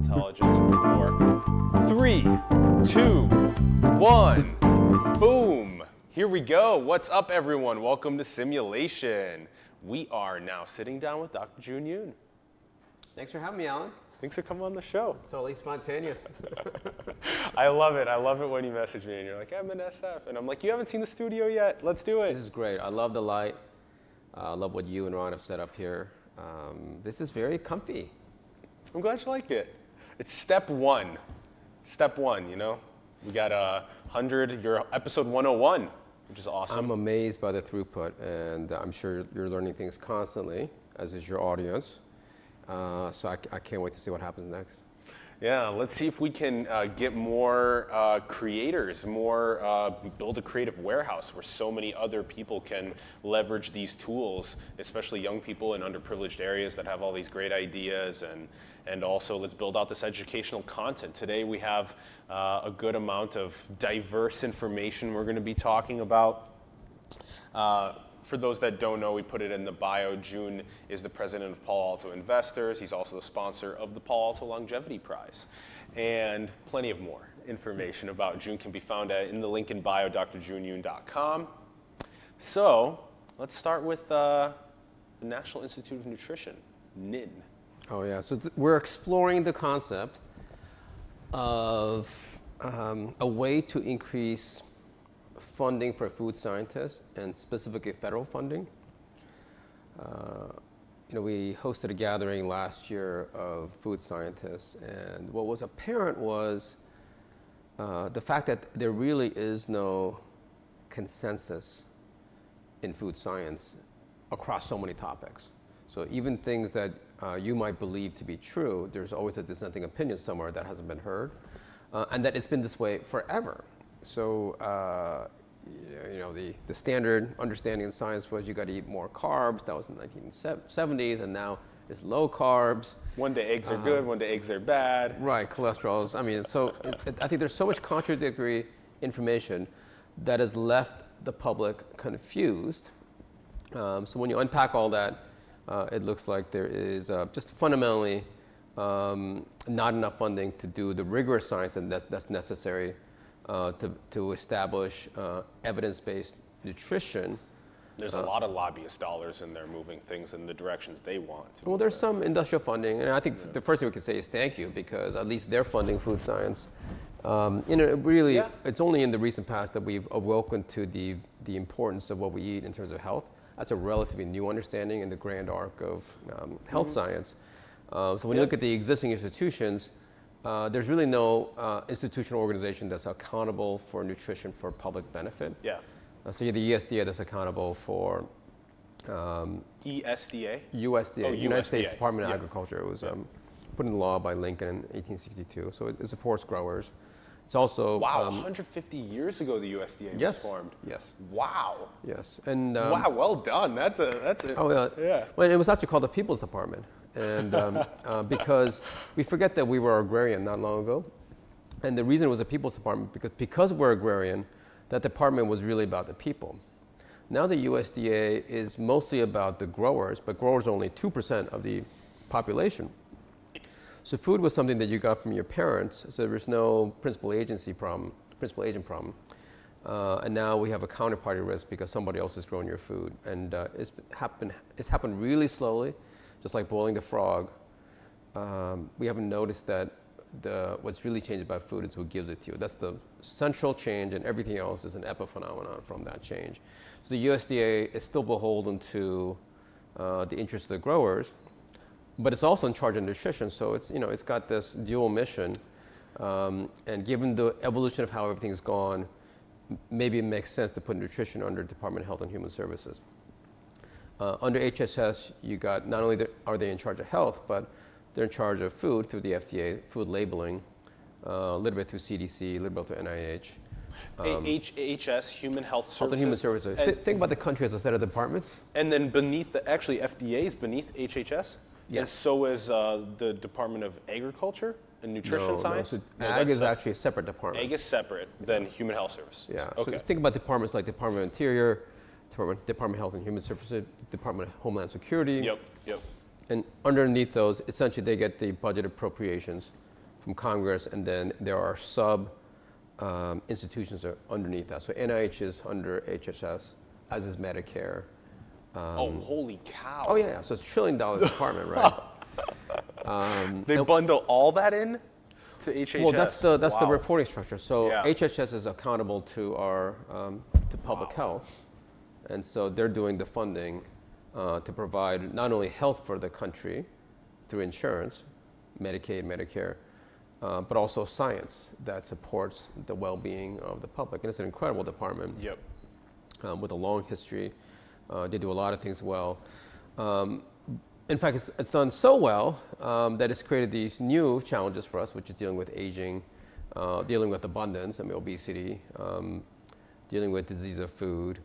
intelligence or 3, 2, 1, boom. Here we go. What's up, everyone? Welcome to Simulation. We are now sitting down with Dr. Joon. Thanks for having me, Alan. Thanks for coming on the show. It's totally spontaneous. I love it. I love it when you message me and you're like, I'm in SF. And I'm like, you haven't seen the studio yet. Let's do it. This is great. I love the light. I love what you and Ron have set up here. This is very comfy. I'm glad you like it. It's step one. Step one, you know? We got 100, you're episode 101, which is awesome. I'm amazed by the throughput, and I'm sure you're learning things constantly, as is your audience. So I can't wait to see what happens next. Yeah, let's see if we can get more creators, build a creative warehouse where so many other people can leverage these tools, especially young people in underprivileged areas that have all these great ideas, and also let's build out this educational content. Today we have a good amount of diverse information we're going to be talking about. For those that don't know, we put it in the bio. Joon is the president of Palo Alto Investors. He's also the sponsor of the Palo Alto Longevity Prize. And plenty of more information about Joon can be found in the link in bio, drjoonyun.com. So let's start with the National Institute of Nutrition, NIN. Oh yeah, so we're exploring the concept of a way to increase funding for food scientists, and specifically federal funding. We hosted a gathering last year of food scientists, and what was apparent was the fact that there really is no consensus in food science across so many topics. So even things that you might believe to be true, there's always a dissenting opinion somewhere that hasn't been heard, and that it's been this way forever. So, the standard understanding in science was you got to eat more carbs. That was in the 1970s, and now it's low carbs. One day eggs are good, one day eggs are bad. Right, cholesterols. I mean, so I think there's so much contradictory information that has left the public confused. So when you unpack all that, it looks like there is just fundamentally not enough funding to do the rigorous science that's necessary to establish evidence-based nutrition. There's a lot of lobbyist dollars in there moving things in the directions they want. Well, there's some industrial funding, and I think the first thing we can say is thank you, because at least they're funding food science. It's only in the recent past that we've awoken to the importance of what we eat in terms of health. That's a relatively new understanding in the grand arc of health science. So when you look at the existing institutions, there's really no institutional organization that's accountable for nutrition for public benefit. Yeah. So you have the USDA that's accountable for ESDA? USDA, Oh, United USDA. States Department of Agriculture. It was put into law by Lincoln in 1862. So it supports growers. It's also 150 years ago the USDA was formed. Yes. Wow. Yes. And wow, well done. That's a. Oh yeah. Well, it was actually called the People's Department. And because we forget that we were agrarian not long ago, and the reason it was a People's Department because we're agrarian, that department was really about the people. Now the USDA is mostly about the growers, but growers are only 2% of the population. So food was something that you got from your parents, so there's no principal agent problem. And now we have a counterparty risk because somebody else is growing your food, and it's happened really slowly. Just like boiling the frog, we haven't noticed that what's really changed about food is who gives it to you. That's the central change, and everything else is an epiphenomenon from that change. So the USDA is still beholden to the interests of the growers, but it's also in charge of nutrition. So it's got this dual mission, and given the evolution of how everything's gone, maybe it makes sense to put nutrition under Department of Health and Human Services. Under HHS, you got not only are they in charge of health, but they're in charge of food through the FDA, food labeling, a little bit through CDC, a little bit through NIH. HHS, Human Health Services. Health and Human Services. Think about the country as a set of departments. And then beneath, FDA is beneath HHS? Yes. And so is the Department of Agriculture and Nutrition Science? No, so Ag is actually a separate department. Ag is separate than Human Health Service. Yeah, okay. So think about departments like Department of Interior, Department of Health and Human Services, Department of Homeland Security. Yep. And underneath those, essentially they get the budget appropriations from Congress, and then there are sub institutions that are underneath that. So NIH is under HHS, as is Medicare. Oh, holy cow. Oh yeah, so it's $1 trillion department, right? They bundle all that in to HHS? Well, that's the Wow. reporting structure. So Yeah. HHS is accountable to our to public health, and so they're doing the funding to provide not only health for the country through insurance, Medicaid, Medicare, but also science that supports the well-being of the public. And it's an incredible department. Yep. With a long history. They do a lot of things well. In fact, it's done so well that it's created these new challenges for us, which is dealing with aging, dealing with abundance, obesity, dealing with disease of food,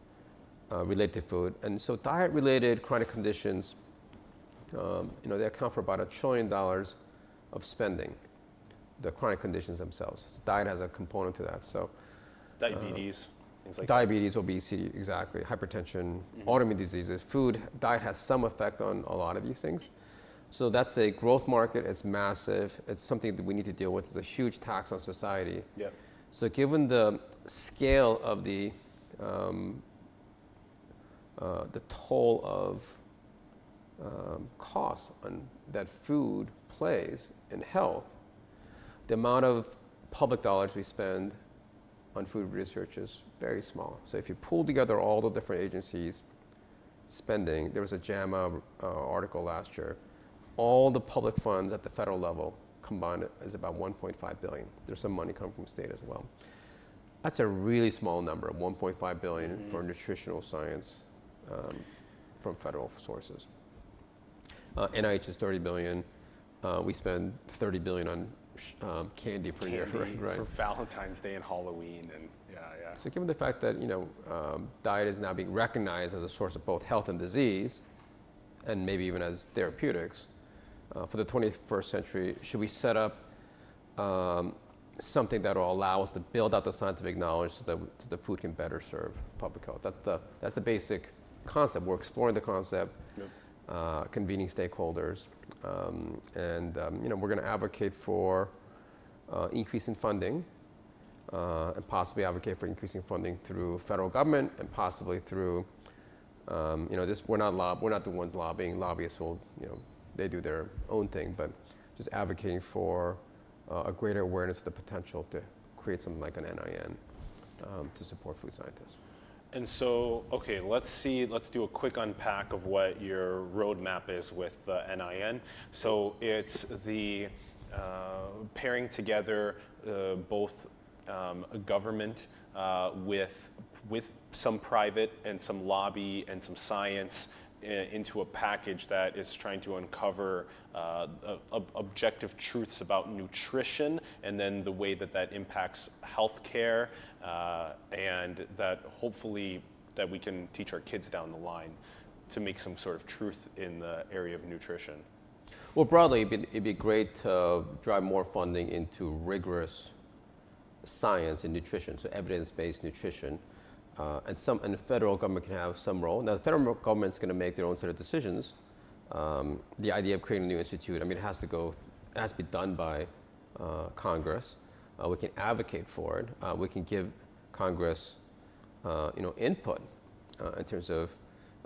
related to food. And so diet-related chronic conditions, they account for about $1 trillion of spending, the chronic conditions themselves. So diet has a component to that. So Diabetes, things like diabetes, obesity, exactly, hypertension, autoimmune diseases. Diet has some effect on a lot of these things. So that's a growth market. It's massive. It's something that we need to deal with. It's a huge tax on society. Yep. So given the scale of the toll of costs that food plays in health, the amount of public dollars we spend on food research is very small. So if you pull together all the different agencies spending, there was a JAMA article last year, all the public funds at the federal level combined is about $1.5 billion. There's some money coming from state as well. That's a really small number, $1.5 billion for nutritional science from federal sources. NIH is $30 billion. We spend $30 billion on candy per year, right? For Valentine's Day and Halloween, and yeah. So given the fact that diet is now being recognized as a source of both health and disease, and maybe even as therapeutics, for the 21st century, should we set up something that will allow us to build out the scientific knowledge so that the food can better serve public health? That's the basic concept. We're exploring the concept, convening stakeholders, and we're going to advocate for increasing funding, and possibly advocate for increasing funding through federal government and possibly through, we're not the ones lobbying. Lobbyists will, they do their own thing, but just advocating for a greater awareness of the potential to create something like an NIN to support food scientists. And so, okay, let's do a quick unpack of what your roadmap is with the NIN. So it's the pairing together both government with some private and some lobby and some science into a package that is trying to uncover objective truths about nutrition, and then the way that impacts healthcare, and that hopefully that we can teach our kids down the line to make some sort of truth in the area of nutrition. Well, broadly, it'd be great to drive more funding into rigorous science in nutrition, so evidence-based nutrition. And the federal government can have some role. Now, the federal government's going to make their own set of decisions. The idea of creating a new institute, it has to be done by Congress. We can advocate for it. We can give Congress, input in terms of,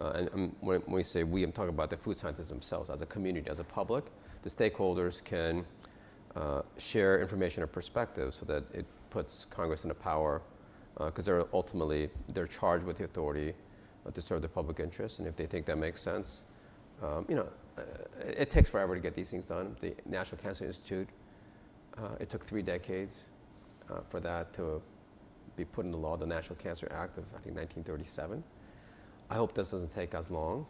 and when we say we, I'm talking about the food scientists themselves as a community, as a public. The stakeholders can share information or perspectives so that it puts Congress in a power, because they're charged with the authority to serve the public interest, and if they think that makes sense, it takes forever to get these things done. The National Cancer Institute, it took 3 decades for that to be put into law, the National Cancer Act of, I think, 1937. I hope this doesn't take as long,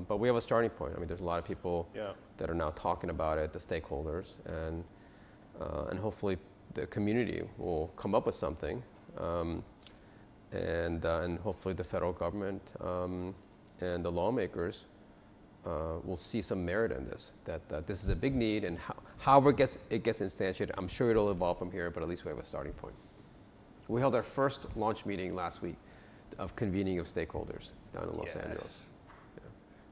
but we have a starting point. There's a lot of people that are now talking about it, the stakeholders, and hopefully the community will come up with something. And hopefully the federal government and the lawmakers will see some merit in this, that this is a big need, and however it gets instantiated, I'm sure it'll evolve from here, but at least we have a starting point. We held our first launch meeting last week of convening of stakeholders down in Los Angeles. Yeah.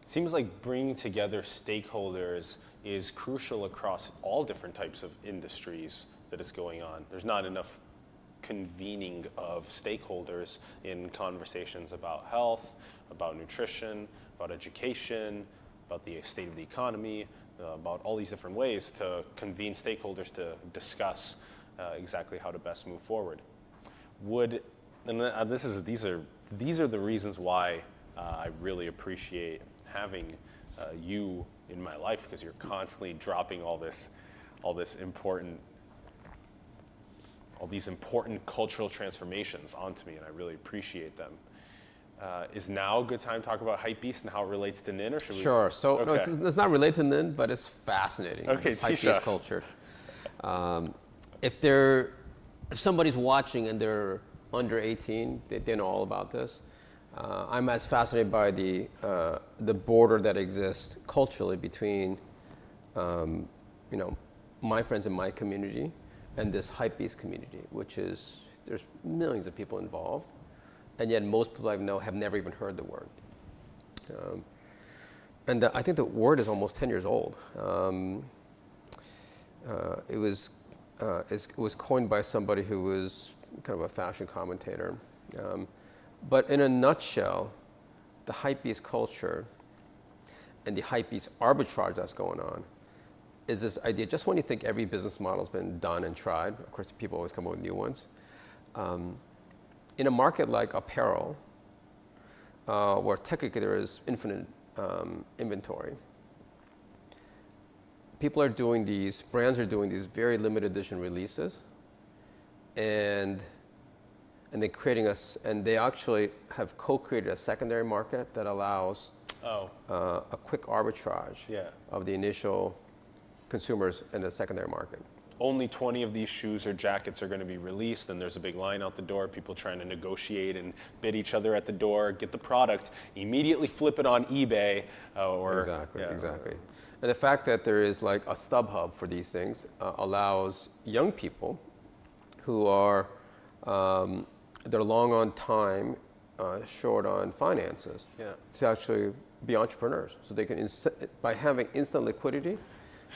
Seems like bringing together stakeholders is crucial across all different types of industries that is going on. There's not enough convening of stakeholders in conversations about health, about nutrition, about education, about the state of the economy, about all these different ways to convene stakeholders to discuss exactly how to best move forward. These are the reasons why I really appreciate having you in my life, because you're constantly dropping all these important cultural transformations onto me, and I really appreciate them. Is now a good time to talk about Hypebeast and how it relates to Nin, or should we? Sure. So okay. No, it's not related to Nin, but it's fascinating. Okay, this teach Hypebeast us. culture. If somebody's watching and they're under 18, they know all about this. I'm as fascinated by the border that exists culturally between, my friends in my community and this Hypebeast community, which is, there's millions of people involved, and yet most people I know have never even heard the word. I think the word is almost 10 years old. It was coined by somebody who was kind of a fashion commentator. But in a nutshell, the Hypebeast culture and the Hypebeast arbitrage that's going on is this idea, just when you think every business model has been done and tried, of course people always come up with new ones, in a market like apparel, where technically there is infinite inventory, brands are doing these very limited edition releases, and they're creating and they actually have co-created a secondary market that allows a quick arbitrage of the initial consumers in the secondary market. Only 20 of these shoes or jackets are going to be released, and there's a big line out the door, people trying to negotiate and bid each other at the door, get the product, immediately flip it on eBay. Exactly. And the fact that there is like a StubHub for these things allows young people who are they're long on time, short on finances, to actually be entrepreneurs. So they can, by having instant liquidity,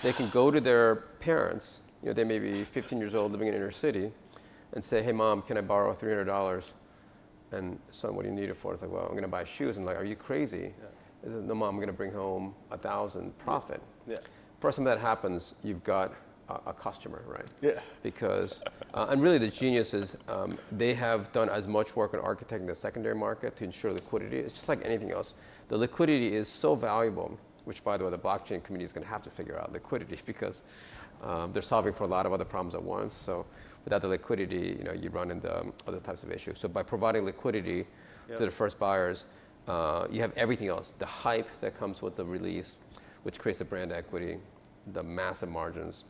they can go to their parents. They may be 15 years old, living in inner city, and say, "Hey, mom, can I borrow $300?" And son, what do you need it for? It's like, "Well, I'm going to buy shoes." And like, "Are you crazy?" Yeah. "No, mom, I'm going to bring home 1,000 profit." Yeah. First time that happens, you've got a customer, right? Yeah. Because, and really the genius is they have done as much work on architecting the secondary market to ensure liquidity. It's just like anything else. The liquidity is so valuable, which by the way, the blockchain community is going to have to figure out liquidity because they're solving for a lot of other problems at once. So without the liquidity, you run into other types of issues. So by providing liquidity to the first buyers, you have everything else. The hype that comes with the release, which creates the brand equity, the massive margins,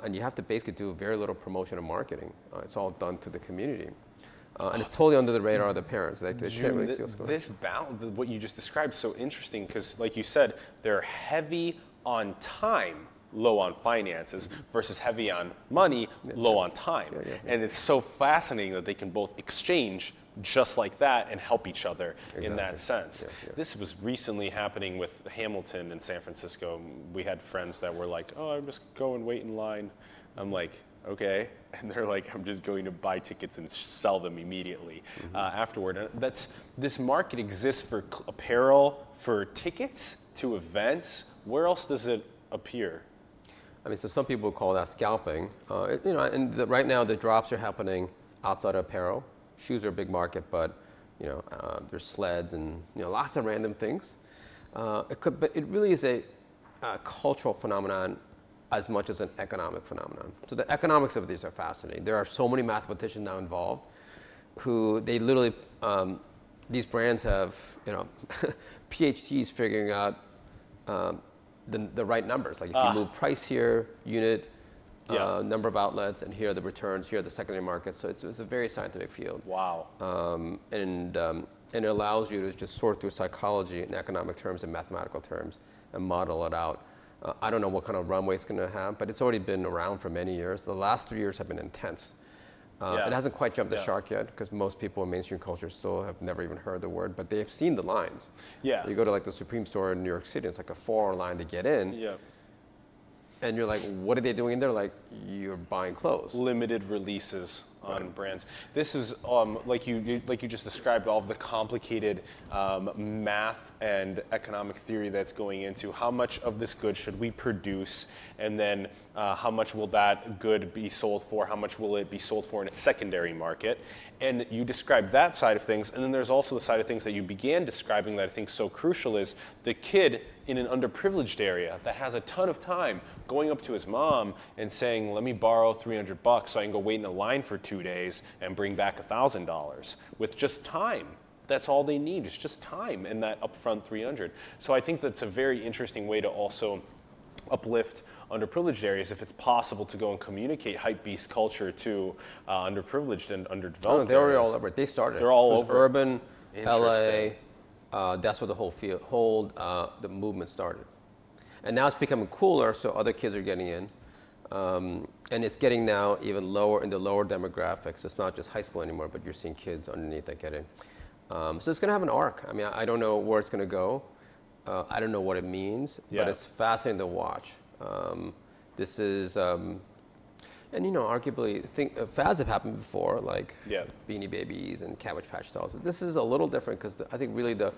and you have to basically do very little promotion and marketing. It's all done through the community. And it's totally under the radar of the parents. They can't really see what's going on. This balance, what you just described, is so interesting because, like you said, they're heavy on time, low on finances, versus heavy on money, low on time. And it's so fascinating that they can both exchange just like that and help each other in that sense. This was recently happening with Hamilton in San Francisco. We had friends that were like, "Oh, I'm just go and wait in line." I'm like, "Okay." And they're like, "I'm just going to buy tickets and sell them immediately afterward." And this market exists for apparel, for tickets to events. Where else does it appear? I mean, so some people call that scalping. Right now the drops are happening outside of apparel. Shoes are a big market, but there's sleds and lots of random things. But it really is a cultural phenomenon as much as an economic phenomenon. So the economics of these are fascinating. There are so many mathematicians now involved who they literally, these brands have PhDs figuring out the right numbers. Like if you move price here, unit, number of outlets, and here are the returns, here are the secondary markets. So it's a very scientific field. Wow. And it allows you to just sort through psychology in economic terms and mathematical terms and model it out. I don't know what kind of runway it's going to have, but it's already been around for many years. The last 3 years have been intense. It hasn't quite jumped the shark yet because most people in mainstream culture still have never even heard the word, but they've seen the lines. Yeah. You go to like the Supreme store in New York City, it's like a 4-hour line to get in. Yeah. And you're like, what are they doing in there? Like, you're buying clothes. Limited releases on brands. This is like you just described, all of the complicated math and economic theory that's going into how much of this good should we produce, and then how much will that good be sold for? How much will it be sold for in a secondary market? And you described that side of things, and then there's also the side of things that you began describing that I think is so crucial is the kid in an underprivileged area that has a ton of time going up to his mom and saying, let me borrow $300 so I can go wait in a line for 2 days and bring back $1,000 with just time. That's all they need, is just time and that upfront $300. So I think that's a very interesting way to also uplift underprivileged areas if it's possible to go and communicate Hypebeast culture to underprivileged and underdeveloped They're already areas. all over it. They started. They're all it was over. Urban, Interesting. LA, that's where the the movement started. And now it's becoming cooler, so other kids are getting in. And it's getting now even lower in the lower demographics. It's not just high school anymore, but you're seeing kids underneath that get in. So it's going to have an arc. I mean, I don't know where it's going to go. I don't know what it means, but it's fascinating to watch. This is, and you know, arguably, fads have happened before, like Beanie Babies and Cabbage Patch Dolls. This is a little different because I think really the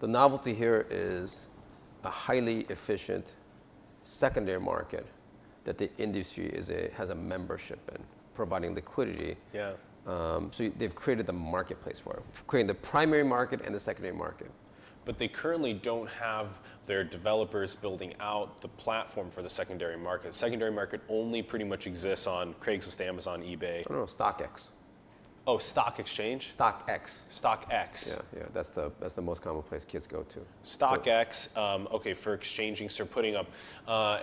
novelty here is a highly efficient secondary market that the industry has a membership in, providing liquidity. Yeah. So they've created the marketplace for it, creating the primary market and the secondary market. But they currently don't have their developers building out the platform for the secondary market. The secondary market only pretty much exists on Craigslist, Amazon, eBay. Oh no, StockX. Oh, Stock Exchange? StockX. StockX. Yeah, that's the most common place kids go to. StockX, okay, for exchanging, so putting up,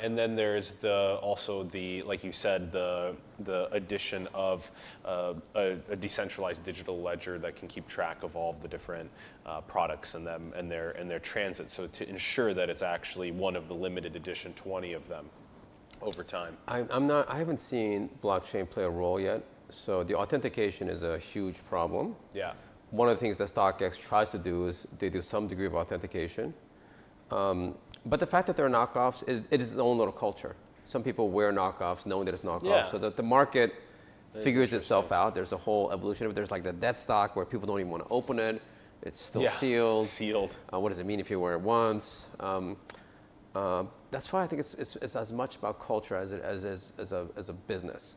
and then there's also the, like you said, the addition of a decentralized digital ledger that can keep track of all of the different products and their transit, so to ensure that it's actually one of the limited edition 20 of them over time. I haven't seen blockchain play a role yet. So the authentication is a huge problem. Yeah. One of the things that StockX tries to do is they do some degree of authentication. But the fact that they're knockoffs, it is its own little culture. Some people wear knockoffs knowing that it's knockoffs. So that the market figures itself out. There's a whole evolution of it. There's like the dead stock where people don't even want to open it. It's still sealed. Sealed. What does it mean if you wear it once? That's why I think it's as much about culture as it as a business.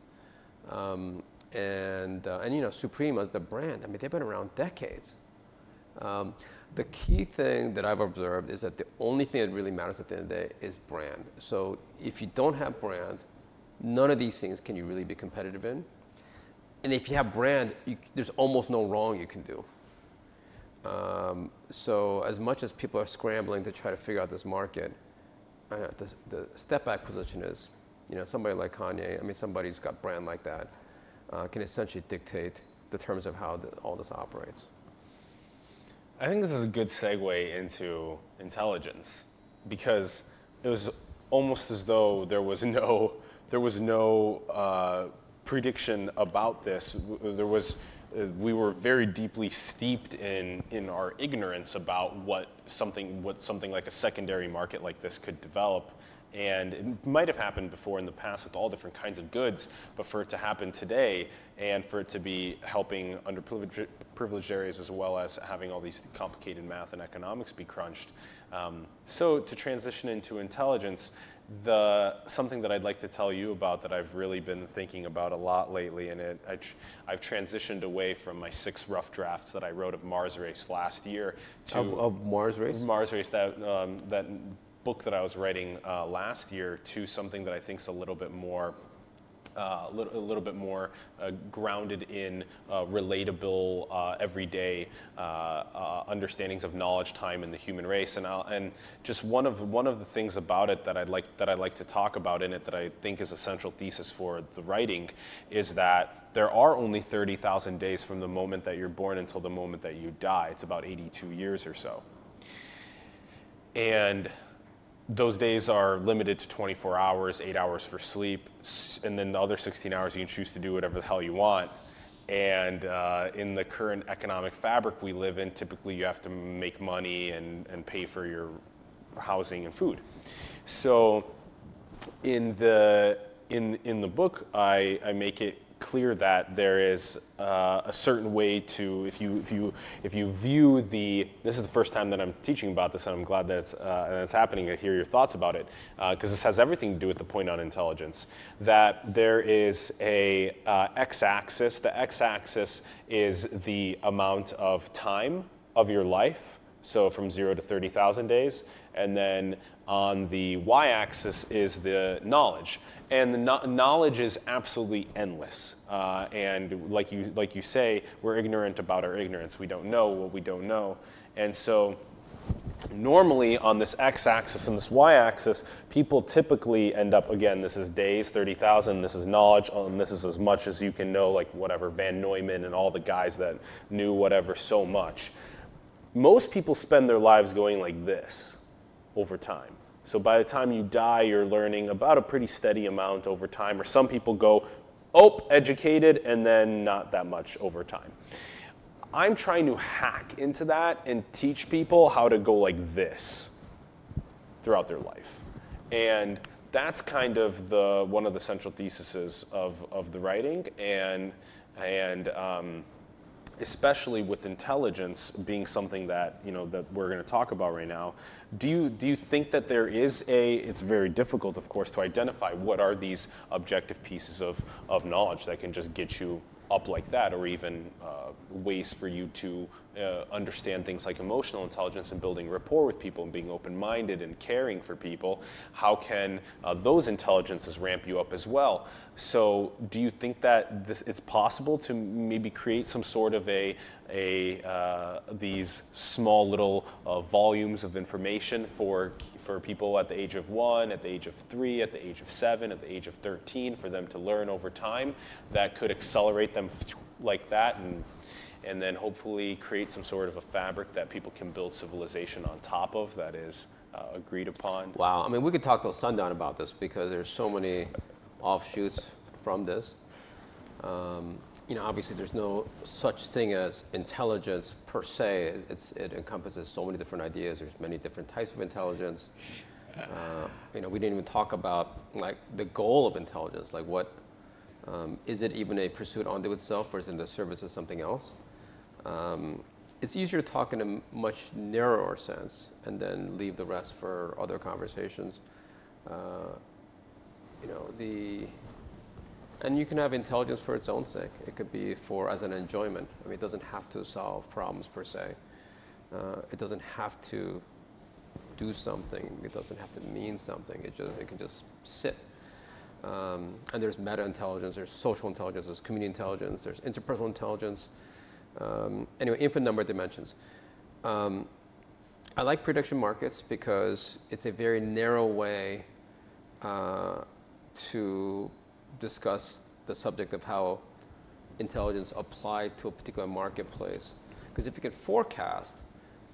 And you know, Supreme as the brand, I mean, they've been around decades. The key thing that I've observed is that the only thing that really matters at the end of the day is brand. So if you don't have brand, none of these things can you really be competitive in. And if you have brand, there's almost no wrong you can do. So as much as people are scrambling to try to figure out this market, the step back position is, you know, somebody like Kanye, I mean, somebody who's got brand like that, can essentially dictate the terms of how all this operates. I think this is a good segue into intelligence, because it was almost as though there was no prediction about this. We were very deeply steeped in our ignorance about what something like a secondary market like this could develop. And it might have happened before in the past with all different kinds of goods, but for it to happen today and for it to be helping underprivileged areas as well as having all these complicated math and economics be crunched. So to transition into intelligence, something that I'd like to tell you about that I've really been thinking about a lot lately, and I've transitioned away from my 6 rough drafts that I wrote of Mars Race last year to of Mars Race? Mars Race, that book that I was writing last year, to something that I think is a little bit more grounded in relatable, everyday understandings of knowledge, time, and the human race. And just one of the things about it that I'd like to talk about in it that I think is a central thesis for the writing is that there are only 30,000 days from the moment that you're born until the moment that you die. It's about 82 years or so. And those days are limited to 24 hours, 8 hours for sleep, and then the other 16 hours you can choose to do whatever the hell you want. And in the current economic fabric we live in, typically you have to make money and pay for your housing and food. So in the book, I make it clear that there is a certain way to, if you view this is the first time that I'm teaching about this, and I'm glad that it's happening to hear your thoughts about it, because this has everything to do with the point on intelligence, that there is a x-axis. The x-axis is the amount of time of your life, so from 0 to 30,000 days, and then on the y-axis is the knowledge. And the knowledge is absolutely endless. And like you say, we're ignorant about our ignorance. We don't know what we don't know. And so normally on this x-axis and this y-axis, people typically end up, again, this is days, 30,000, this is knowledge, and this is as much as you can know, like whatever, Van Neumann and all the guys that knew whatever so much. Most people spend their lives going like this over time. So by the time you die, you're learning about a pretty steady amount over time, or some people go, educated, and then not that much over time. I'm trying to hack into that and teach people how to go like this throughout their life. And that's kind of one of the central theses of the writing, and especially with intelligence being something that that we're going to talk about right now. Do you think that there is it's very difficult, of course, to identify what are these objective pieces of knowledge that can just get you up like that, or even ways for you to understand things like emotional intelligence and building rapport with people and being open-minded and caring for people? How can those intelligences ramp you up as well? So do you think that it's possible to maybe create some sort of these small little volumes of information for people at the age of 1, at the age of 3, at the age of 7, at the age of 13, for them to learn over time that could accelerate them like that, and then hopefully create some sort of a fabric that people can build civilization on top of that is agreed upon? Wow, I mean, we could talk till sundown about this because there's so many offshoots from this. Obviously there's no such thing as intelligence per se. It encompasses so many different ideas. There's many different types of intelligence. We didn't even talk about like the goal of intelligence. Like what, is it even a pursuit unto itself, or is it in the service of something else? It's easier to talk in a much narrower sense and then leave the rest for other conversations. And you can have intelligence for its own sake. It could be as an enjoyment. I mean, it doesn't have to solve problems per se. It doesn't have to do something. It doesn't have to mean something. It can just sit. And there's meta intelligence, there's social intelligence, there's community intelligence, there's interpersonal intelligence. Anyway, infinite number of dimensions. I like prediction markets because it's a very narrow way to discuss the subject of how intelligence applied to a particular marketplace. Because if you can forecast,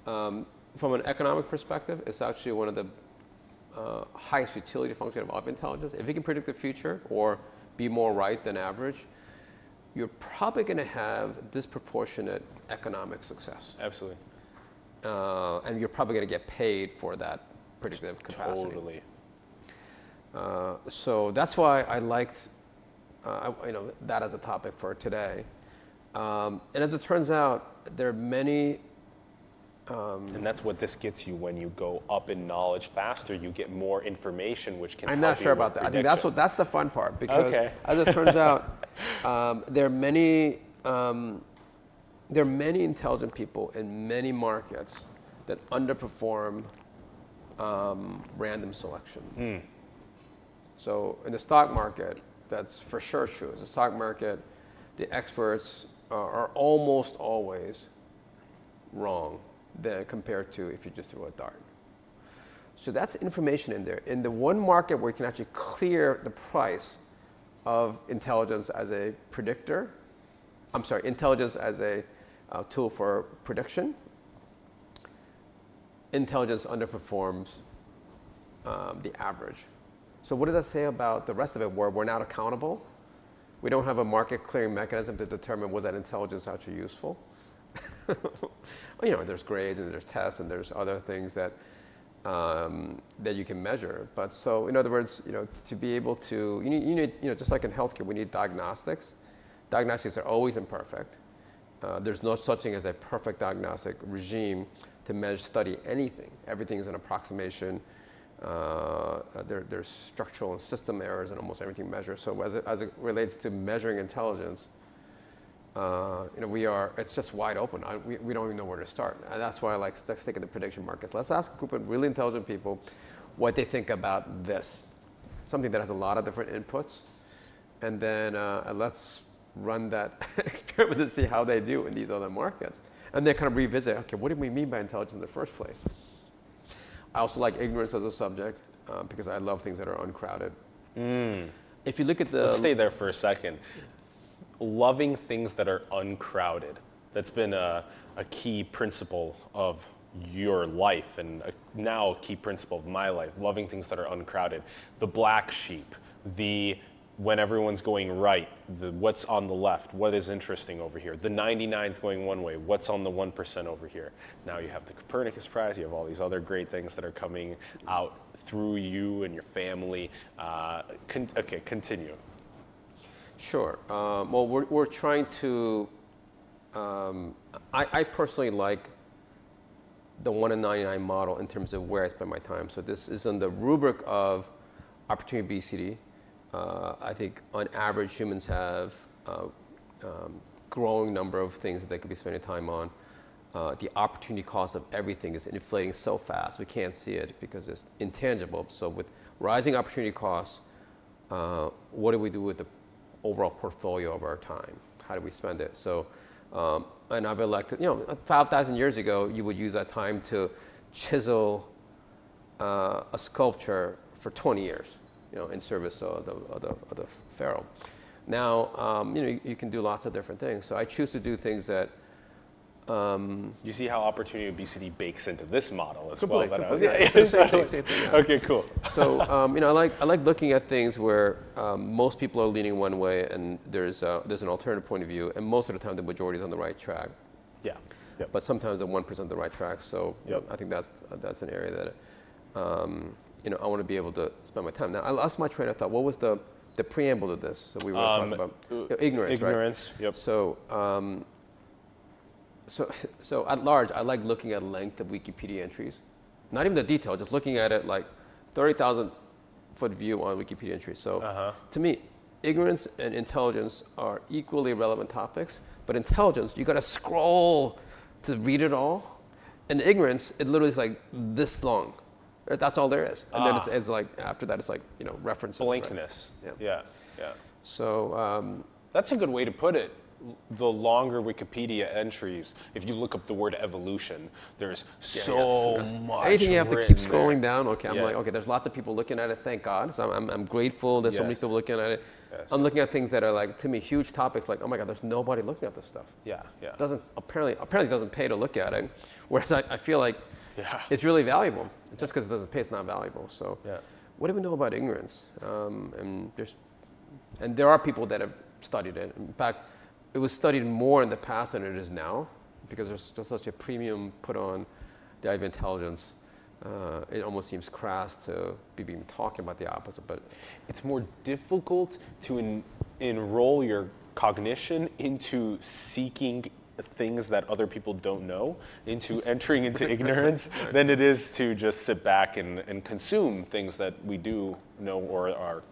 from an economic perspective, it's actually one of the highest utility function of intelligence. If you can predict the future or be more right than average, you're probably going to have disproportionate economic success. Absolutely. And you're probably going to get paid for that predictive capacity. Totally. So that's why I liked that as a topic for today. And as it turns out, there are many. And that's what this gets you when you go up in knowledge faster. You get more information, which can. I'm not sure about that. I think that's the fun part, because as it turns out, there are many intelligent people in many markets that underperform random selection. So in the stock market, that's for sure true. In the stock market, the experts are almost always wrong than compared to if you just throw a dart. So that's information in there. In the one market where you can actually clear the price of intelligence as a predictor, intelligence as a tool for prediction, intelligence underperforms the average. So what does that say about the rest of it, where we're not accountable? We don't have a market clearing mechanism to determine was that intelligence actually useful. You know, there's grades and there's tests and there's other things that that you can measure. But so, in other words, you know, to be able to, you need, you know, just like in healthcare, we need diagnostics. Diagnostics are always imperfect. There's no such thing as a perfect diagnostic regime to measure, study anything. Everything is an approximation. There's structural and system errors in almost everything measured. So as it relates to measuring intelligence, you know, it's just wide open. We don't even know where to start. And that's why I like sticking to prediction markets. Let's ask a group of really intelligent people what they think about this, something that has a lot of different inputs. And then let's run that experiment to see how they do in these other markets. And then kind of revisit, okay, what did we mean by intelligence in the first place? I also like ignorance as a subject because I love things that are uncrowded. If you look at Let's stay there for a second. Loving things that are uncrowded. That's been a key principle of your life and now a key principle of my life. Loving things that are uncrowded. The black sheep, when everyone's going right, what's on the left, what is interesting over here. The 99's going one way, what's on the 1% over here. Now you have the Copernicus Prize, you have all these other great things that are coming out through you and your family. Okay, continue. Sure. Well, we're trying to, I personally like the 1 in 99 model in terms of where I spend my time. So this is on the rubric of opportunity obesity. I think on average humans have growing number of things that they could be spending time on. The opportunity cost of everything is inflating so fast we can't see it because it's intangible. So with rising opportunity costs, what do we do with the overall portfolio of our time? How do we spend it? So, and I've elected, you know, 5,000 years ago, you would use that time to chisel a sculpture for 20 years. You know, in service of the pharaoh. Now, you know, you can do lots of different things. So I choose to do things that. You see how opportunity obesity bakes into this model as well. Same thing, yeah. Okay, cool. So you know, I like looking at things where most people are leaning one way, and there's an alternative point of view, and most of the time the majority is on the right track. Yeah. Yep. But sometimes the 1% on the right track. So yep. I think that's an area that. You know, I want to be able to spend my time. Now, I lost my train of thought. What was the preamble to this? So we were talking about ignorance, ignorance, right? Yep. So at large, I like looking at length of Wikipedia entries. Not even the detail, just looking at it like 30,000 foot view on Wikipedia entries. So to me, ignorance and intelligence are equally relevant topics, but intelligence, you got to scroll to read it all. And ignorance, it literally is like this long. That's all there is. And then it's like, after that, it's like, you know, references. Blankness. Right? Yeah. So. That's a good way to put it. The longer Wikipedia entries, if you look up the word evolution, there's so much. Anything you have to keep scrolling down. Okay, I'm Yeah. like, okay, there's lots of people looking at it. Thank God. So I'm grateful there's so many people looking at it. Yes, I'm looking at things that are like, to me, huge topics. Like, oh my God, there's nobody looking at this stuff. Yeah. Apparently doesn't pay to look at it. Whereas I feel like it's really valuable. Just because it doesn't pay, it's not valuable. So what do we know about ignorance? And there are people that have studied it. In fact, it was studied more in the past than it is now because there's just such a premium put on the idea of intelligence. It almost seems crass to be talking about the opposite, but it's more difficult to enroll your cognition into seeking things that other people don't know, into entering into ignorance, than it is to just sit back and consume things that we do know or are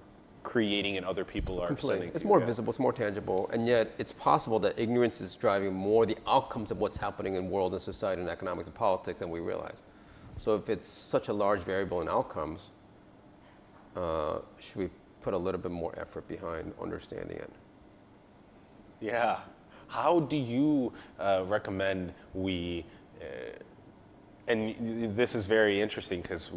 creating and other people are sending. It's more visible, it's more tangible, and yet it's possible that ignorance is driving more the outcomes of what's happening in world and society and economics and politics than we realize. So if it's such a large variable in outcomes, should we put a little bit more effort behind understanding it? Yeah. How do you recommend we, and this is very interesting because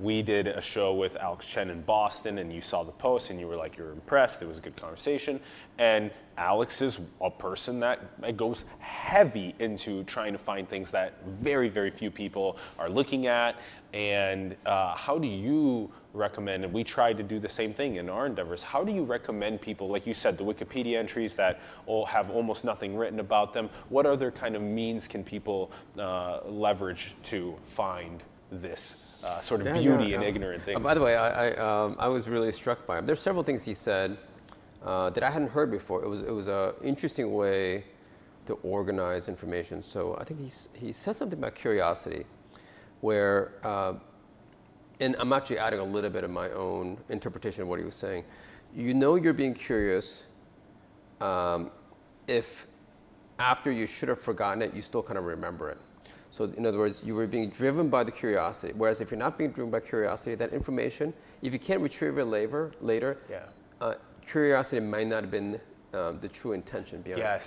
we did a show with Alex Chen in Boston, and you saw the post, and you were like, you were impressed. It was a good conversation. And Alex is a person that goes heavy into trying to find things that very, very few people are looking at. And how do you recommend, and we tried to do the same thing in our endeavors, how do you recommend people, like you said, the Wikipedia entries that all have almost nothing written about them, what other kind of means can people leverage to find this sort of beauty in ignorant things? By the way, I was really struck by him. There's several things he said that I hadn't heard before. It was an interesting way to organize information. So I think he said something about curiosity, where, and I'm actually adding a little bit of my own interpretation of what he was saying. You know you're being curious if after you should have forgotten it, you still kind of remember it. So in other words, you were being driven by the curiosity. Whereas if you're not being driven by curiosity, that information, if you can't retrieve it later, curiosity might not have been the true intention behind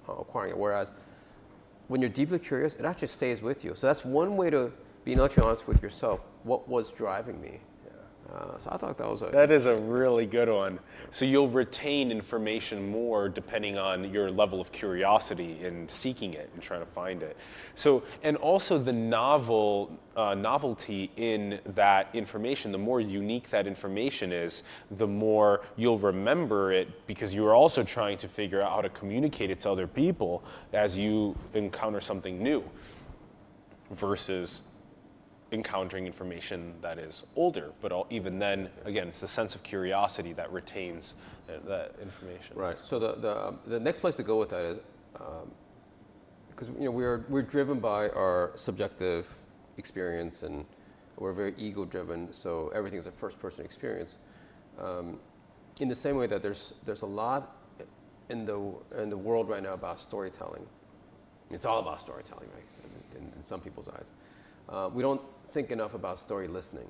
acquiring it. Whereas when you're deeply curious, it actually stays with you. So that's one way to be intellectually honest with yourself. What was driving me? So I thought that is a really good one. So you'll retain information more depending on your level of curiosity in seeking it and trying to find it. So, and also the novelty in that information, the more unique that information is, the more you'll remember it, because you're also trying to figure out how to communicate it to other people as you encounter something new, versus encountering information that is older. But even then, again, it's the sense of curiosity that retains that information. Right. So the next place to go with that is, because we're driven by our subjective experience, and we're very ego-driven. So everything is a first-person experience. In the same way that there's a lot in the world right now about storytelling. It's all about storytelling, right? In some people's eyes, we don't think enough about story listening.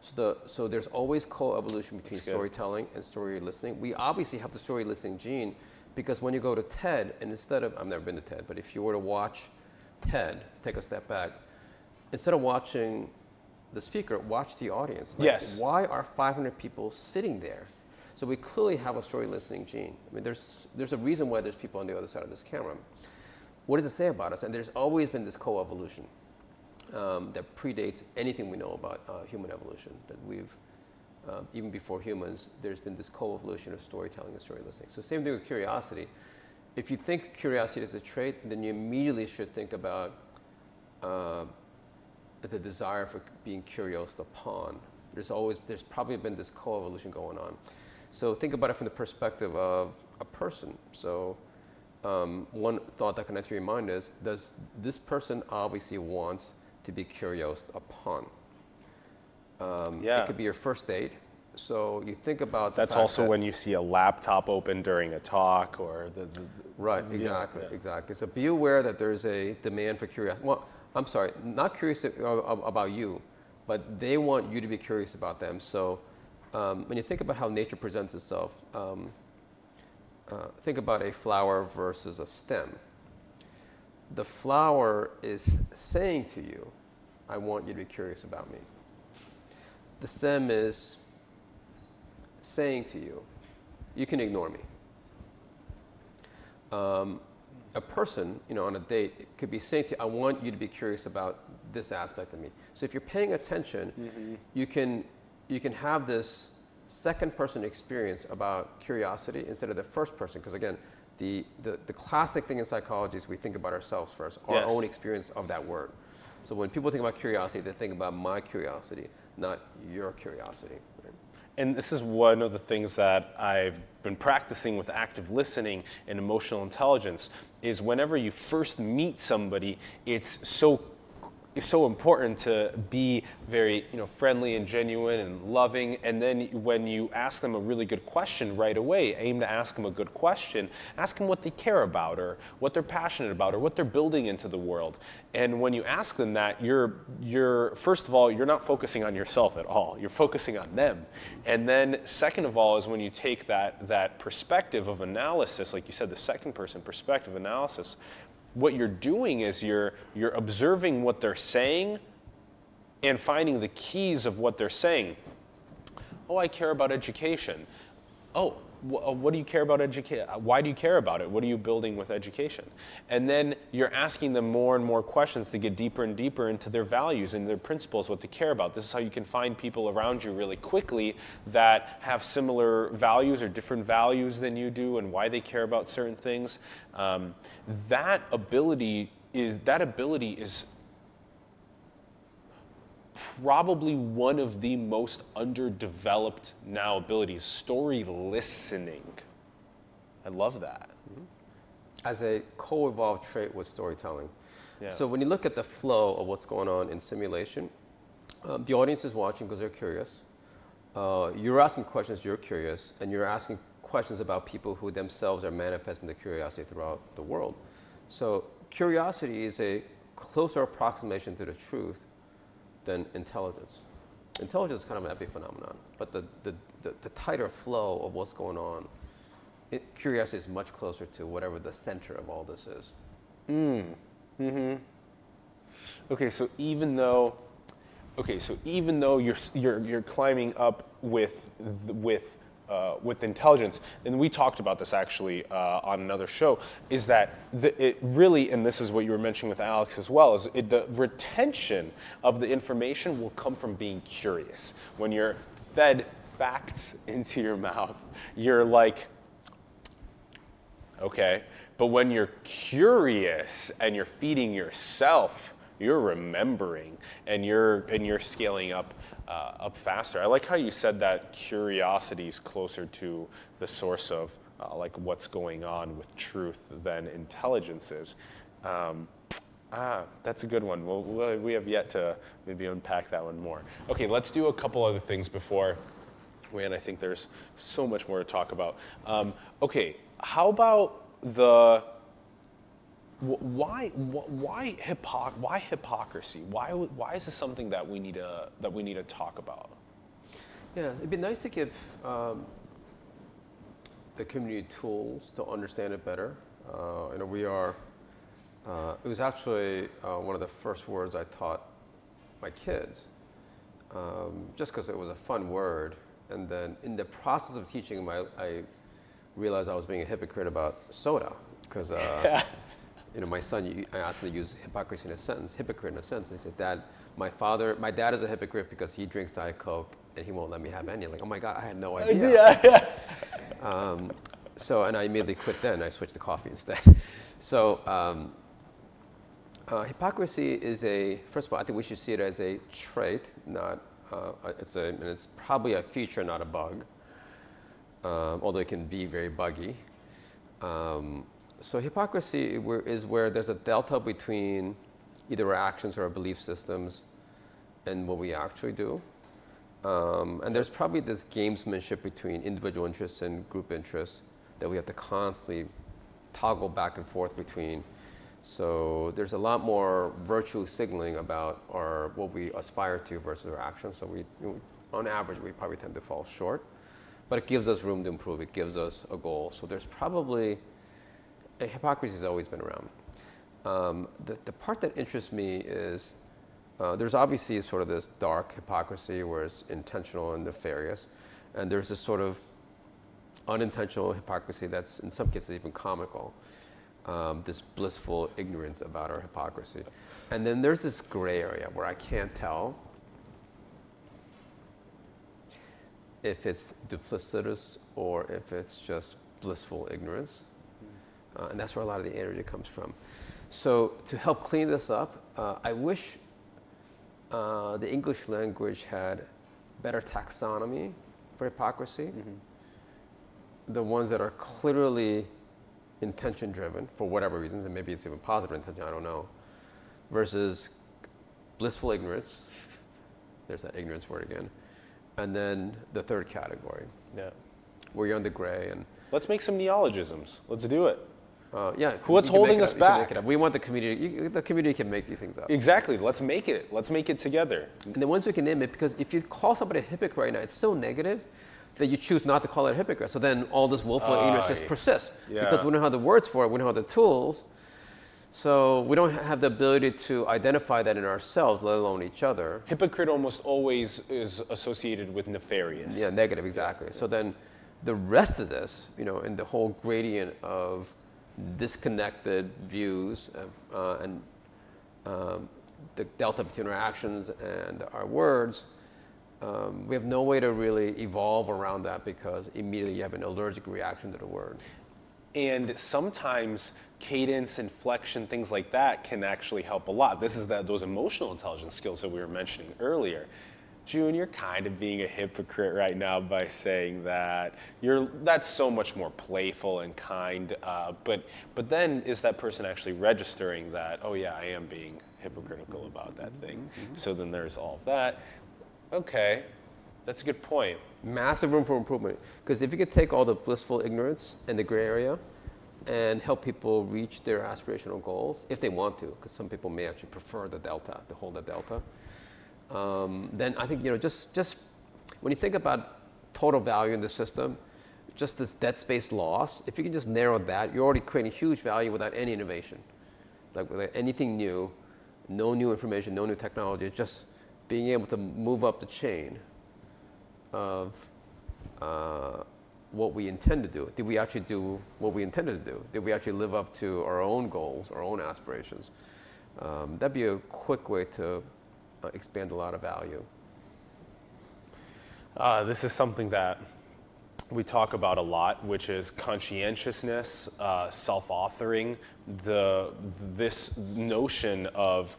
So there's always co-evolution between storytelling and story listening. We obviously have the story listening gene, because when you go to TED, and instead of, I've never been to TED, but if you were to watch TED, take a step back, instead of watching the speaker, watch the audience. Like, why are 500 people sitting there? So we clearly have a story listening gene. I mean, there's a reason why there's people on the other side of this camera. What does it say about us? And there's always been this co-evolution that predates anything we know about human evolution. That we've, even before humans, there's been this co-evolution of storytelling and story listening. So same thing with curiosity. If you think curiosity is a trait, then you immediately should think about the desire for being curious upon. There's probably been this co-evolution going on. So think about it from the perspective of a person. So one thought that can enter your mind is, does this person obviously wants to be curious upon? It could be your first date. So you think about that's also when you see a laptop open during a talk, or right, exactly. So be aware that there's a demand for curiosity. Well, I'm sorry, not curious about you, but they want you to be curious about them. So when you think about how nature presents itself, think about a flower versus a stem. The flower is saying to you, I want you to be curious about me. The stem is saying to you, you can ignore me. A person, on a date, could be saying to you, I want you to be curious about this aspect of me. So if you're paying attention, you can have this second person experience about curiosity instead of the first person. Because again, the classic thing in psychology is we think about ourselves first, our own experience of that word. So when people think about curiosity, they think about my curiosity, not your curiosity. Right? And this is one of the things that I've been practicing with active listening and emotional intelligence, is whenever you first meet somebody, it's so important to be very friendly and genuine and loving. And then when you ask them a really good question right away, aim to ask them a good question. Ask them what they care about, or what they're passionate about, or what they're building into the world. And when you ask them that, you're first of all, you're not focusing on yourself at all. You're focusing on them. And then second of all is when you take that perspective of analysis, like you said, the second person perspective analysis, what you're doing is you're observing what they're saying and finding the keys of what they're saying. Oh, I care about education. Oh, what do you care about education? Why do you care about it? What are you building with education? And then you're asking them more and more questions to get deeper and deeper into their values and their principles, what they care about. This is how you can find people around you really quickly that have similar values or different values than you do and why they care about certain things. That ability is probably one of the most underdeveloped now abilities, story listening. I love that. As a co-evolved trait with storytelling. Yeah. So when you look at the flow of what's going on in simulation, the audience is watching because they're curious. You're asking questions, you're curious, and you're asking questions about people who themselves are manifesting the curiosity throughout the world. So curiosity is a closer approximation to the truth than intelligence. Intelligence is kind of an epiphenomenon, but the tighter flow of what's going on, curiosity is much closer to whatever the center of all this is. Okay, so even though you're climbing up with intelligence, and we talked about this actually on another show, is that it really, and this is what you were mentioning with Alex as well, is the retention of the information will come from being curious. When you're fed facts into your mouth, you're like, okay. But when you're curious and you're feeding yourself, you're remembering and you're scaling up faster. I like how you said that curiosity is closer to the source of like what's going on with truth than intelligence is. That's a good one. We have yet to maybe unpack that one more. Okay, let's do a couple other things before and I think there's so much more to talk about. Okay, how about why hypocrisy? Why is this something that we need to talk about? Yeah, it'd be nice to give the community tools to understand it better. We are. It was actually one of the first words I taught my kids, just because it was a fun word. And then in the process of teaching them, I realized I was being a hypocrite about soda, because my son, I asked him to use hypocrisy in a sentence, hypocrite in a sentence. And he said, Dad, my dad is a hypocrite because he drinks Diet Coke and he won't let me have any. I'm like, oh my God, I had no idea. And I immediately quit then. I switched to coffee instead. So hypocrisy is first of all, I think we should see it as a trait, not, it's probably a feature, not a bug. Although it can be very buggy. So hypocrisy is where there's a delta between either our actions or our belief systems and what we actually do. And there's probably this gamesmanship between individual interests and group interests that we have to constantly toggle back and forth between. So there's a lot more virtue signaling about what we aspire to versus our actions. So on average, we probably tend to fall short. But it gives us room to improve. It gives us a goal. So there's probably, hypocrisy has always been around. The part that interests me is there's obviously sort of this dark hypocrisy where it's intentional and nefarious. And there's this sort of unintentional hypocrisy that's in some cases even comical. This blissful ignorance about our hypocrisy. And then there's this gray area where I can't tell if it's duplicitous or if it's just blissful ignorance. And that's where a lot of the energy comes from. So to help clean this up, I wish the English language had better taxonomy for hypocrisy. The ones that are clearly intention driven for whatever reasons, and maybe it's even positive intention, I don't know, versus blissful ignorance. There's that ignorance word again. And then the third category, where you're on the gray. And let's make some neologisms. Let's do it. What's holding us back? We want the community. The community can make these things up. Exactly. Let's make it. Let's make it together. And then once we can name it, because if you call somebody a hypocrite right now, it's so negative that you choose not to call it a hypocrite. So then all this willful ignorance just persists because we don't have the words for it. We don't have the tools. So we don't have the ability to identify that in ourselves, let alone each other. Hypocrite almost always is associated with nefarious. Yeah, negative, exactly. So then the rest of this, in the whole gradient of disconnected views and the delta between our actions and our words, we have no way to really evolve around that because immediately you have an allergic reaction to the word. And sometimes cadence, inflection, things like that can actually help a lot. This is those emotional intelligence skills that we were mentioning earlier. Joon, you're kind of being a hypocrite right now by saying that. That's so much more playful and kind. But then is that person actually registering that, oh yeah, I am being hypocritical about that thing. Mm-hmm. So then there's all of that. Okay, that's a good point. Massive room for improvement. Because if you could take all the blissful ignorance and the gray area and help people reach their aspirational goals, if they want to, because some people may actually prefer the delta, to hold the delta, then I think, just when you think about total value in the system, just this dead space loss, if you can just narrow that, you're already creating huge value without any innovation. Like without anything new, no new information, no new technology, just being able to move up the chain of what we intend to do. Did we actually do what we intended to do? Did we actually live up to our own goals, our own aspirations? That'd be a quick way to expand a lot of value. This is something that we talk about a lot, which is conscientiousness, self-authoring, this notion of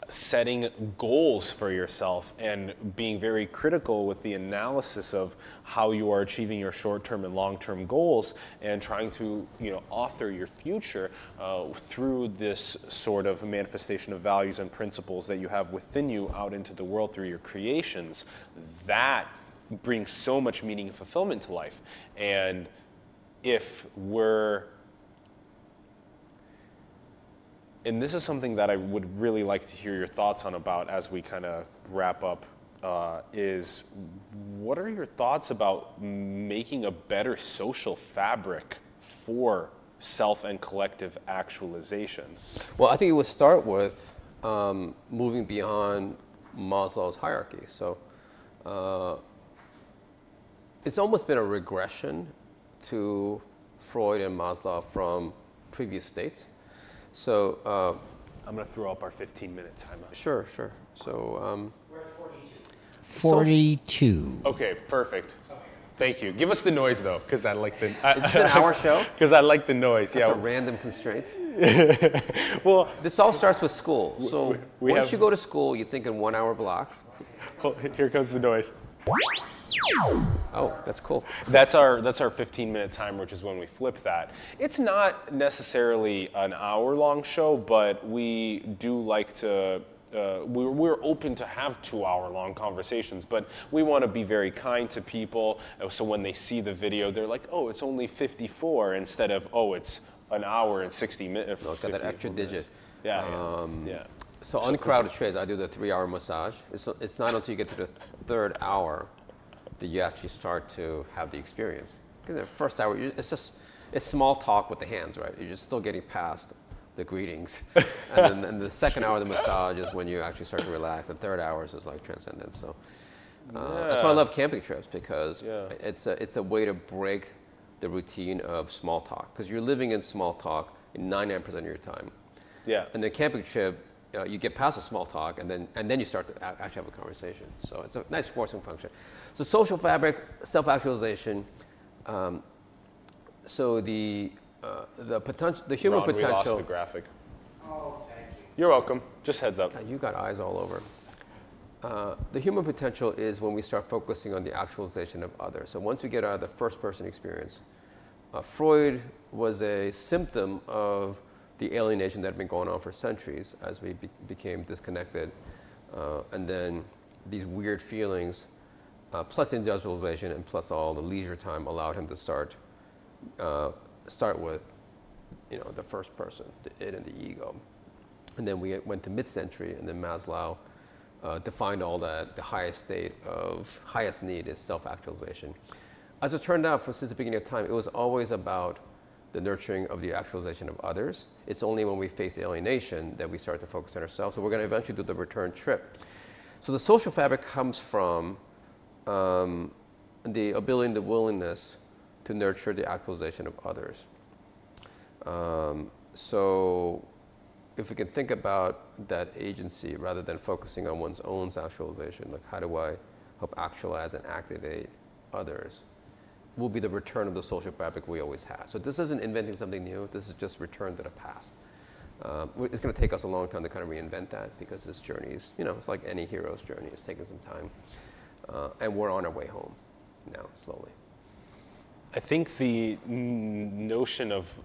setting goals for yourself and being very critical with the analysis of how you are achieving your short-term and long-term goals and trying to author your future through this sort of manifestation of values and principles that you have within you out into the world through your creations. That brings so much meaning and fulfillment to life. And if and this is something that I would really like to hear your thoughts on about as we kind of wrap up, is what are your thoughts about making a better social fabric for self and collective actualization? Well, I think it would start with moving beyond Maslow's hierarchy. So it's almost been a regression to Freud and Maslow from previous states. So I'm going to throw up our 15-minute timeout. Sure. So we're at 42. 42. Okay, perfect. Okay. Thank you. Give us the noise though, because I like the. Is this an hour show? Because I like the noise. That's a random constraint. Well, this all starts with school. So once you go to school, you think in 1 hour blocks. Oh, here comes the noise. Oh, that's cool. That's our 15-minute timer, which is when we flip that. It's not necessarily an hour-long show, but we do like to. We're open to have 2-hour-long conversations, but we want to be very kind to people. So when they see the video, they're like, "Oh, it's only 54," instead of, "Oh, it's an hour and 60 minutes." No, it's got that extra digit. Yeah. So uncrowded trades, I do the 3-hour massage. It's not until you get to the third hour that you actually start to have the experience. Because the first hour, it's small talk with the hands, right? You're just still getting past the greetings. And then the second hour of the massage is when you actually start to relax. The third hour is like transcendence. So that's why I love camping trips, because it's a way to break the routine of small talk. Because you're living in small talk in 99% of your time. Yeah. And the camping trip, you get past the small talk, and then you start to actually have a conversation. So it's a nice forcing function. So social fabric, self-actualization. So the potential, the human Ron, potential. we lost the graphic. Oh, thank you. You're welcome. Just heads up. God, you got eyes all over. The human potential is when we start focusing on the actualization of others. So once we get out of the first-person experience, Freud was a symptom of the alienation that had been going on for centuries as we became disconnected. And then these weird feelings, plus industrialization and plus all the leisure time, allowed him to start with, the first person, the id and the ego. And then we went to mid-century, and then Maslow defined all that. The highest need is self-actualization. As it turned out, since the beginning of time, it was always about the nurturing of the actualization of others. It's only when we face alienation that we start to focus on ourselves. So we're going to eventually do the return trip. So the social fabric comes from the ability and the willingness to nurture the actualization of others. So if we can think about that agency rather than focusing on one's own actualization, like how do I help actualize and activate others, will be the return of the social fabric we always had. So this isn't inventing something new, this is just return to the past. It's going to take us a long time to kind of reinvent that because this journey is, it's like any hero's journey, it's taking some time. And we're on our way home now, slowly. I think the notion of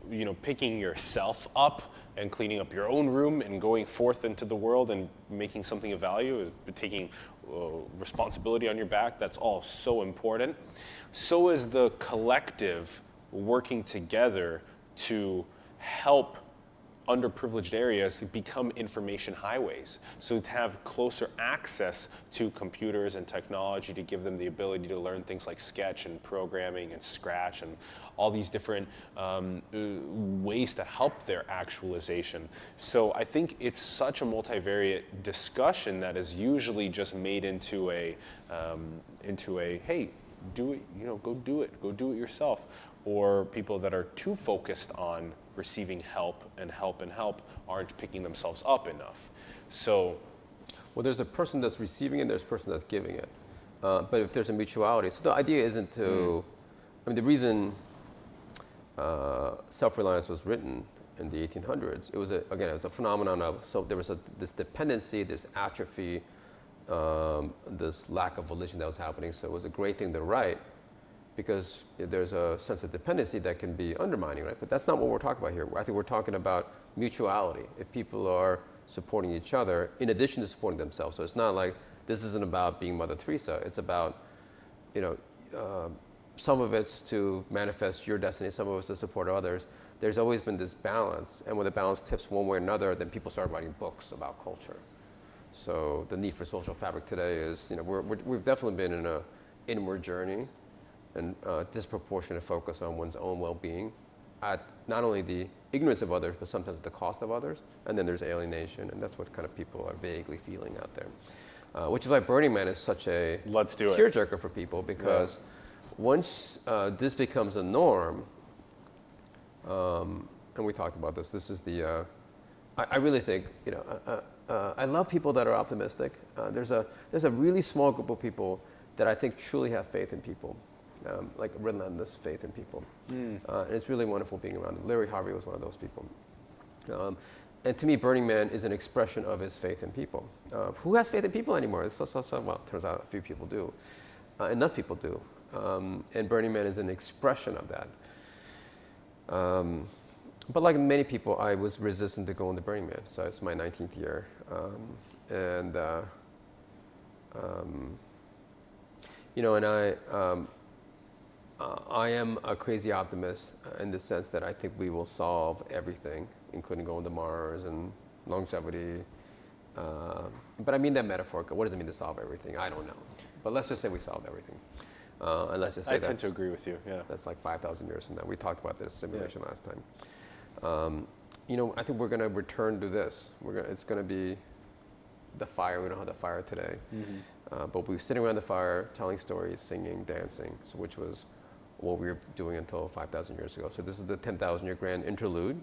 picking yourself up and cleaning up your own room and going forth into the world and making something of value, is taking responsibility on your back. That's all so important. So is the collective working together to help underprivileged areas become information highways. So to have closer access to computers and technology to give them the ability to learn things like Sketch and programming and Scratch and all these different ways to help their actualization. So I think it's such a multivariate discussion that is usually just made into a hey, do it, go do it yourself. Or people that are too focused on receiving help aren't picking themselves up enough. So, well, there's a person that's receiving it, there's a person that's giving it. But if there's a mutuality, so the idea isn't to, the reason self-reliance was written in the 1800s, it was it was a phenomenon of, so there was this dependency, this atrophy, this lack of volition that was happening. So it was a great thing to write, because there's a sense of dependency that can be undermining, right? But that's not what we're talking about here. I think we're talking about mutuality. If people are supporting each other in addition to supporting themselves. So it's not like, this isn't about being Mother Teresa. It's about, some of it's to manifest your destiny, some of it's to support others. There's always been this balance. And when the balance tips one way or another, then people start writing books about culture. So the need for social fabric today is, we've definitely been in an inward journey and disproportionate focus on one's own well-being at not only the ignorance of others, but sometimes at the cost of others. And then there's alienation, and that's what kind of people are vaguely feeling out there. Which is why Burning Man is such a tearjerker for people, because once this becomes a norm, and we talked about this is the, I really think, I love people that are optimistic. There's a really small group of people that I think truly have faith in people. Like relentless faith in people. And it's really wonderful being around them. Larry Harvey was one of those people. And to me, Burning Man is an expression of his faith in people. Who has faith in people anymore? Well, it turns out a few people do. Enough people do. And Burning Man is an expression of that. But like many people, I was resistant to going to Burning Man. So it's my 19th year. And I am a crazy optimist in the sense that I think we will solve everything, including going to Mars and longevity. But I mean that metaphorically. What does it mean to solve everything? I don't know. But let's just say we solved everything. And let's just say I tend to agree with you, yeah. That's like 5,000 years from now. We talked about this simulation last time. I think we're going to return to this. It's going to be the fire. We don't have the fire today. But we were sitting around the fire, telling stories, singing, dancing, so which was what we were doing until 5,000 years ago. So this is the 10,000-year grand interlude.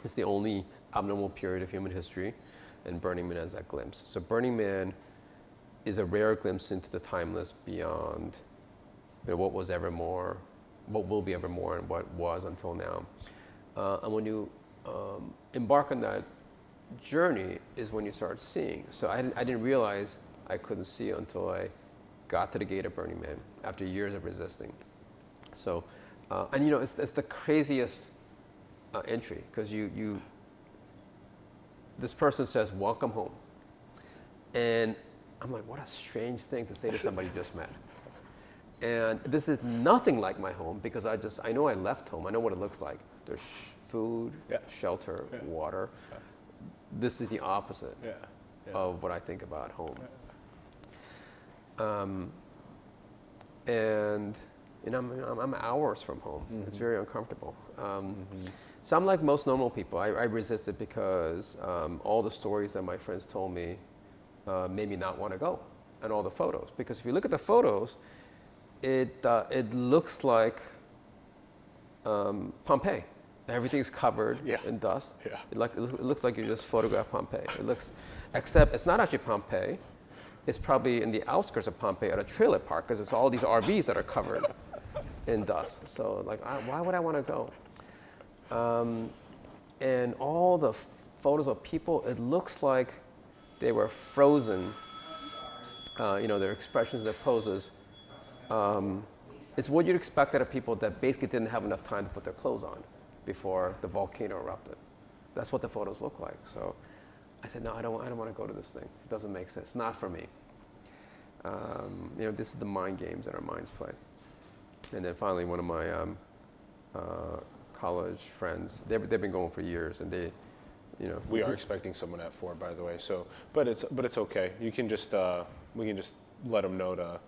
It's the only abnormal period of human history, and Burning Man has that glimpse. So Burning Man is a rare glimpse into the timeless beyond what was evermore, what will be evermore, and what was until now. And when you embark on that journey is when you start seeing. So I didn't realize I couldn't see until I got to the gate of Burning Man after years of resisting. So, it's the craziest entry, because this person says, welcome home. And I'm like, what a strange thing to say to somebody you just met. And this is nothing like my home, because I know I left home. I know what it looks like. There's food, shelter, water. This is the opposite of what I think about home. And You know, I'm hours from home. It's very uncomfortable. So I'm like most normal people. I resist it because all the stories that my friends told me made me not want to go, and all the photos. Because if you look at the photos, it looks like Pompeii. Everything's covered in dust. Yeah. It looks like you just photographed Pompeii. Except it's not actually Pompeii. It's probably in the outskirts of Pompeii at a trailer park because it's all these RVs that are covered in dust. So like, why would I want to go? And all the photos of people, it looks like they were frozen. You know, their expressions, their poses. It's what you'd expect out of people that basically didn't have enough time to put their clothes on before the volcano erupted. That's what the photos look like. So I said, no, I don't want to go to this thing. It doesn't make sense. It's not for me. You know, this is the mind games that our minds play. And then finally, one of my college friends, they've been going for years, and they, you know. We are expecting someone at 4, by the way. So, but it's okay. You can just we can just let them know to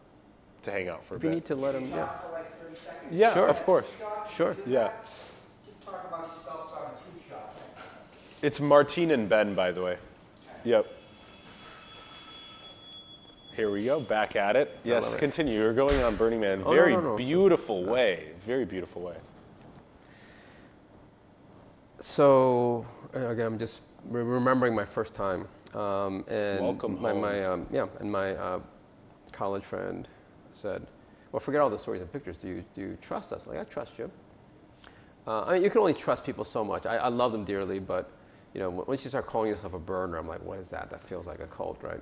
hang out for a bit. If you need to let them, yeah. For like 30 seconds. Yeah, Sure. of course. Sure. Yeah. Just talk about yourself on a 2-shot. It's Martine and Ben, by the way. Yep. Here we go, back at it. Yes, continue. You're going on Burning Man. Very beautiful way. Very beautiful way. So again, I'm just remembering my first time. And Welcome home. My college friend said, "Well, forget all the stories and pictures. Do you trust us?" Like, I trust you. I mean, you can only trust people so much. I love them dearly, but you know, once you start calling yourself a burner, I'm like, what is that? That feels like a cult, right?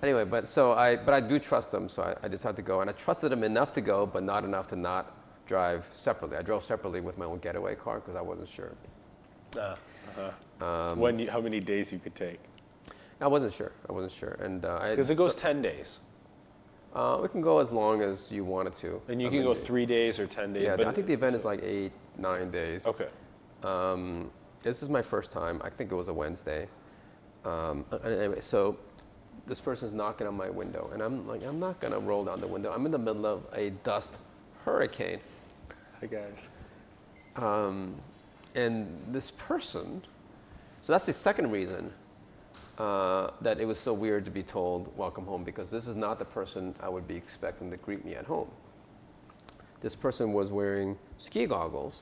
Anyway, but I do trust them, so I decided to go, and I trusted them enough to go, but not enough to not drive separately. I drove separately with my own getaway car because I wasn't sure. How many days you could take? I wasn't sure, and Because it goes 10 days. We can go as long as you wanted to. And you can go 3 days or 10 days. Yeah, but I think the event is like 8-9 days. Okay. This is my first time. I think it was a Wednesday. Anyway, so this person's knocking on my window, and I'm like, I'm not gonna roll down the window. I'm in the middle of a dust hurricane. Hi guys. And this person, so that's the second reason that it was so weird to be told welcome home, because this is not the person I would be expecting to greet me at home. This person was wearing ski goggles,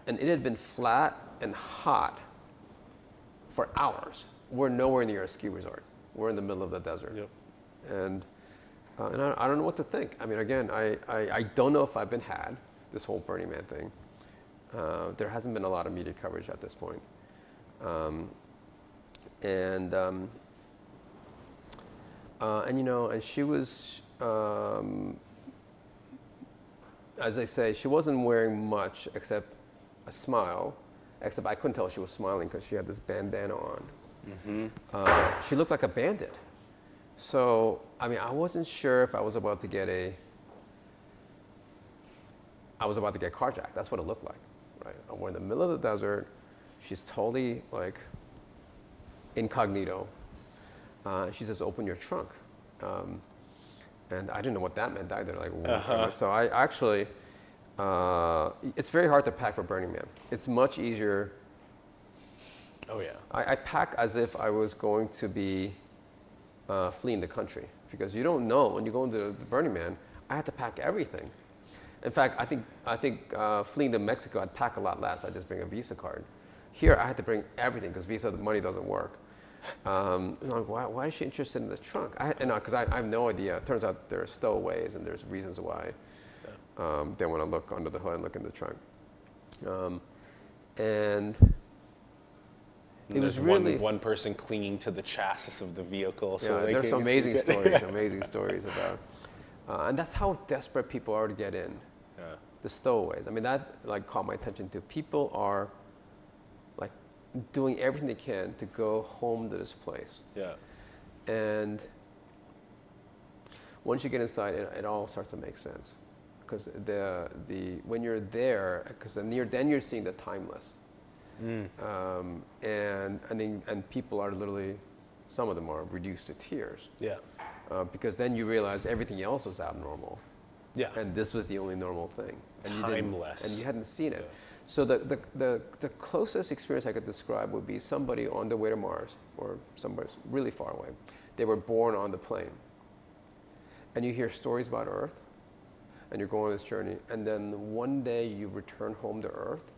and it had been flat and hot for hours. We're nowhere near a ski resort. We're in the middle of the desert. Yep. And I don't know what to think. I mean, again, I don't know if I've been had, this whole Burning Man thing. There hasn't been a lot of media coverage at this point. And you know, and she was, as I say, she wasn't wearing much except a smile, except I couldn't tell she was smiling because she had this bandana on. Mm-hmm. She looked like a bandit. So, I mean, I wasn't sure if I was about to get carjacked. That's what it looked like, right? We're in the middle of the desert. She's totally like incognito. She says, "Open your trunk." And I didn't know what that meant either. Like, so I actually, it's very hard to pack for Burning Man. It's much easier. Oh yeah. I pack as if I was going to be fleeing the country, because you don't know when you go into the Burning Man. I had to pack everything. In fact, I think fleeing to Mexico, I'd pack a lot less. I'd just bring a Visa card. Here, I had to bring everything because Visa, the money doesn't work. I'm like, why is she interested in the trunk? Because I have no idea. It turns out there are stowaways, and there's reasons why they want to look under the hood and look in the trunk. And it was really one person clinging to the chassis of the vehicle. So yeah, there's some amazing stories, amazing stories about, and that's how desperate people are to get in. Yeah. The stowaways. I mean, that like caught my attention too. People are like doing everything they can to go home to this place. Yeah. And once you get inside, it all starts to make sense, because when you're there, because then you're seeing the timeless. And people are literally, some of them are reduced to tears. Yeah. Because then you realize everything else is abnormal. Yeah. And this was the only normal thing. And Timeless. you hadn't seen it. Yeah. So the closest experience I could describe would be somebody on their way to Mars or somewhere really far away. They were born on the plane. And you hear stories about Earth, and you're going on this journey, and then one day you return home to Earth,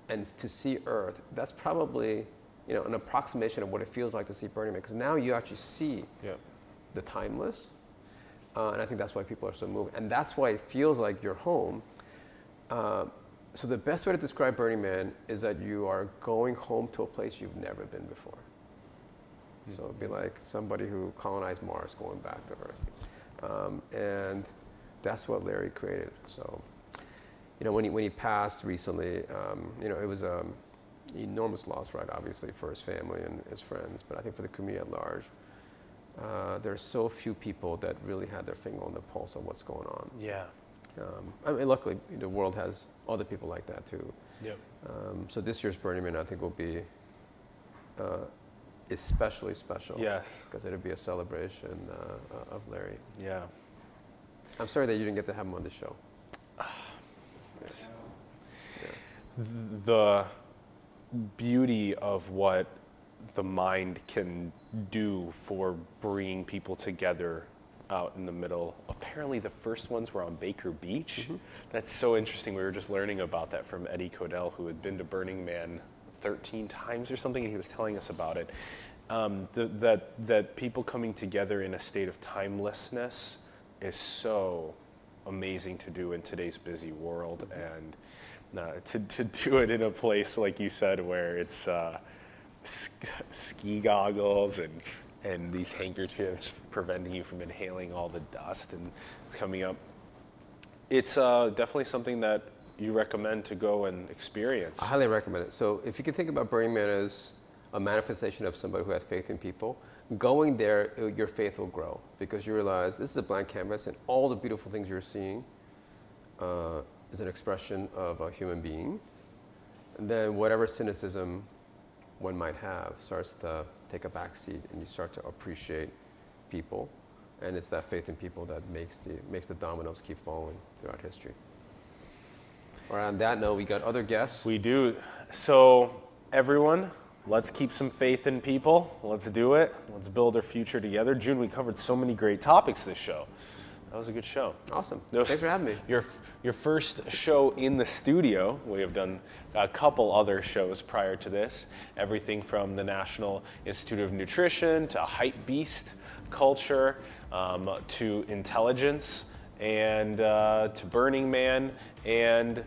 and to see Earth, that's probably an approximation of what it feels like to see Burning Man, because now you actually see the timeless, and I think that's why people are so moved, and that's why it feels like you're home. So the best way to describe Burning Man is that you are going home to a place you've never been before. So it'd be like somebody who colonized Mars going back to Earth. And that's what Larry created. So, when he passed recently, it was an enormous loss, right? Obviously for his family and his friends, but I think for the community at large, there are so few people that really had their finger on the pulse of what's going on. Yeah. Luckily, the world has other people like that too. Yep. So this year's Burning Man, I think, will be especially special. Yes. Because it'll be a celebration of Larry. Yeah. I'm sorry that you didn't get to have him on the show. The beauty of what the mind can do for bringing people together out in the middle. Apparently the first ones were on Baker Beach. Mm-hmm. That's so interesting. We were just learning about that from Eddie Codell, who had been to Burning Man 13 times or something, and he was telling us about it. That people coming together in a state of timelessness is so amazing to do in today's busy world, and to do it in a place like you said where it's ski goggles and these handkerchiefs preventing you from inhaling all the dust, and it's coming up. It's definitely something that you recommend to go and experience. I highly recommend it. So if you can think about Burning Man as a manifestation of somebody who has faith in people, going there, your faith will grow, because you realize this is a blank canvas and all the beautiful things you're seeing is an expression of a human being. And then whatever cynicism one might have starts to take a backseat, and you start to appreciate people. And it's that faith in people that makes the dominoes keep falling throughout history. All right, on that note, we got other guests. We do. So everyone, let's keep some faith in people. Let's do it. Let's build our future together. Joon, we covered so many great topics this show. That was a good show. Awesome. Thanks for having me. Your first show in the studio. We have done a couple other shows prior to this. Everything from the National Institute of Nutrition to Hypebeast culture to intelligence and to Burning Man and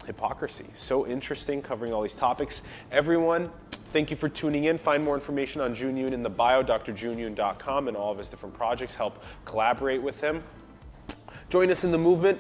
hypocrisy. So interesting, covering all these topics. Everyone, thank you for tuning in. Find more information on Joon Yoon in the bio, drjoonyun.com, and all of his different projects. Help collaborate with him. Join us in the movement,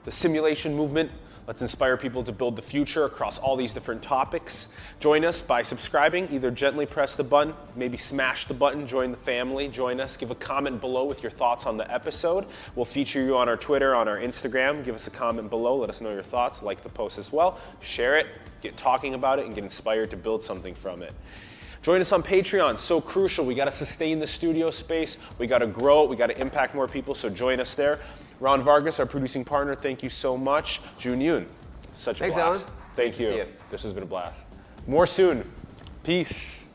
the simulation movement. Let's inspire people to build the future across all these different topics. Join us by subscribing. Either gently press the button, maybe smash the button, join the family, join us. Give a comment below with your thoughts on the episode. We'll feature you on our Twitter, on our Instagram. Give us a comment below. Let us know your thoughts. Like the post as well. Share it, get talking about it, and get inspired to build something from it. Join us on Patreon, so crucial. We gotta sustain the studio space. We gotta grow it. We gotta impact more people, so join us there. Ron Vargas, our producing partner, thank you so much. Joon Yoon, such a blast. Thanks, Alan. Thank you. This has been a blast. More soon. Peace.